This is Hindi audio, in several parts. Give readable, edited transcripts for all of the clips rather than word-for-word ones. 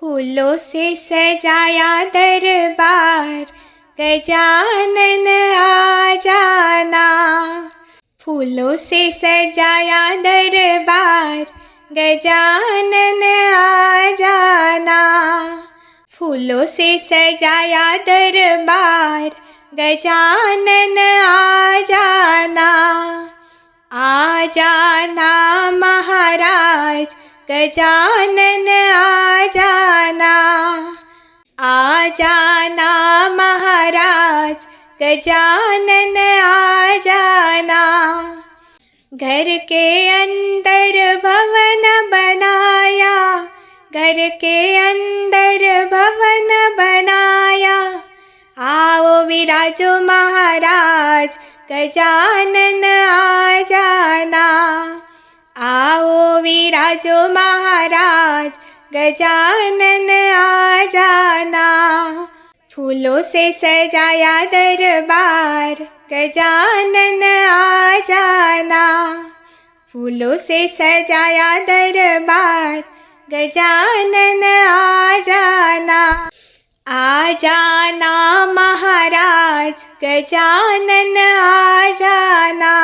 फूलों से सजाया दरबार, गजानन आ जाना। फूलों से सजाया दरबार, गजानन आ जाना। फूलों से सजाया दरबार, गजानन आ जाना। आ जाना महाराज, गजानन आ जाना। आ जाना महाराज, गजानन आ जाना। घर के अंदर भवन बनाया, घर के अंदर भवन बनाया। आओ विराजो महाराज, गजानन आ जाना। आओ विराजो महाराज, गजानन आ जाना। फूलों से सजाया दरबार, गजानन आ जाना। फूलों से सजाया दरबार, गजानन आ जाना। आ जाना महाराज, गजानन आ जाना।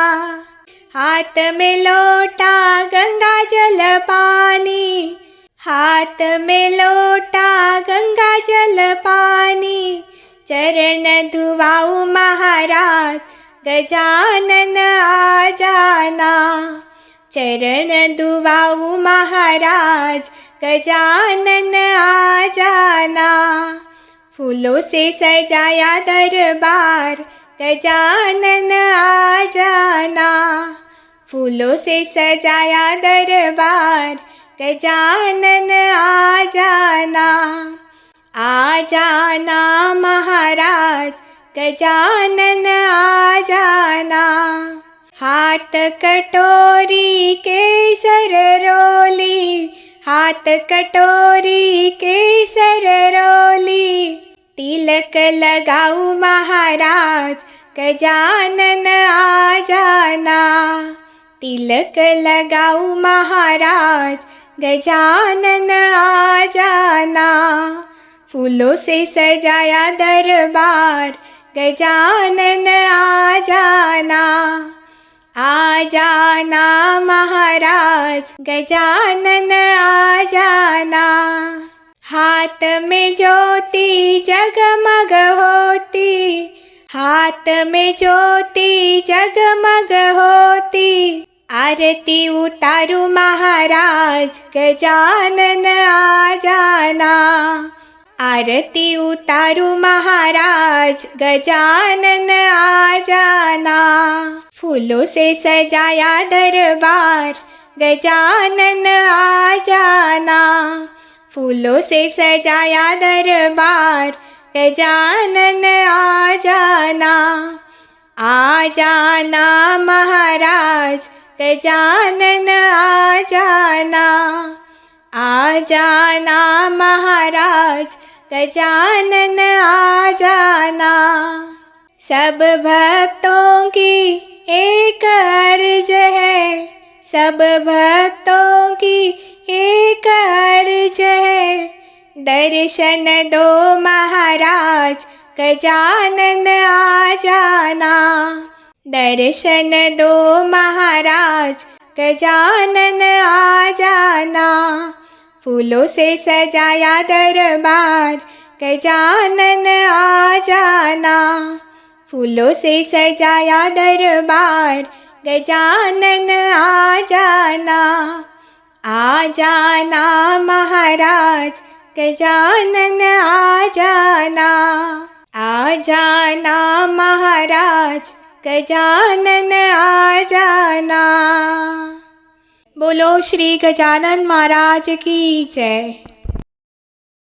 हाथ में लोटा गंगा जल पानी, हाथ में लोटा गंगा जल पानी। चरण धुआऊं महाराज, गजानन आ जाना। चरण धुआऊं महाराज, गजानन आ जाना। फूलों से सजाया दरबार, गजानन आ जाना। फूलों से सजाया दरबार, गजानन आ जाना। आ जाना महाराज, गजानन आ जाना। हाथ कटोरी केसर रोली, हाथ कटोरी केसर रोली। तिलक लगाऊं महाराज, गजानन आ जाना। तिलक लगाऊं महाराज, गजानन आ जाना। फूलों से सजाया दरबार, गजानन आ जाना। आ जाना महाराज, गजानन आ जाना। हाथ में ज्योति जगमग होती, हाथ में ज्योति जगमग होती। आरती उतारू महाराज, गजानन आ जाना। आरती उतारू महाराज, गजानन आ जाना। फूलों से सजाया दरबार, गजानन आ जाना। फूलों से सजाया दरबार, गजानन आ जाना। आ जाना महाराज, गजानन आ जाना। आ जाना महाराज, गजानन आ जाना। सब भक्तों की एक अर्ज है, सब भक्तों की एक अर्ज है। दर्शन दो महाराज, गजानन आ जाना। दर्शन दो महाराज, गजानन आ जाना। फूलों से सजाया दरबार, गजानन आ जाना। फूलों से सजाया दरबार, गजानन आ जाना। आ जाना महाराज, गजानन आ जाना। आ जाना महाराज, गजानन आ जाना। बोलो श्री गजानन महाराज की जय।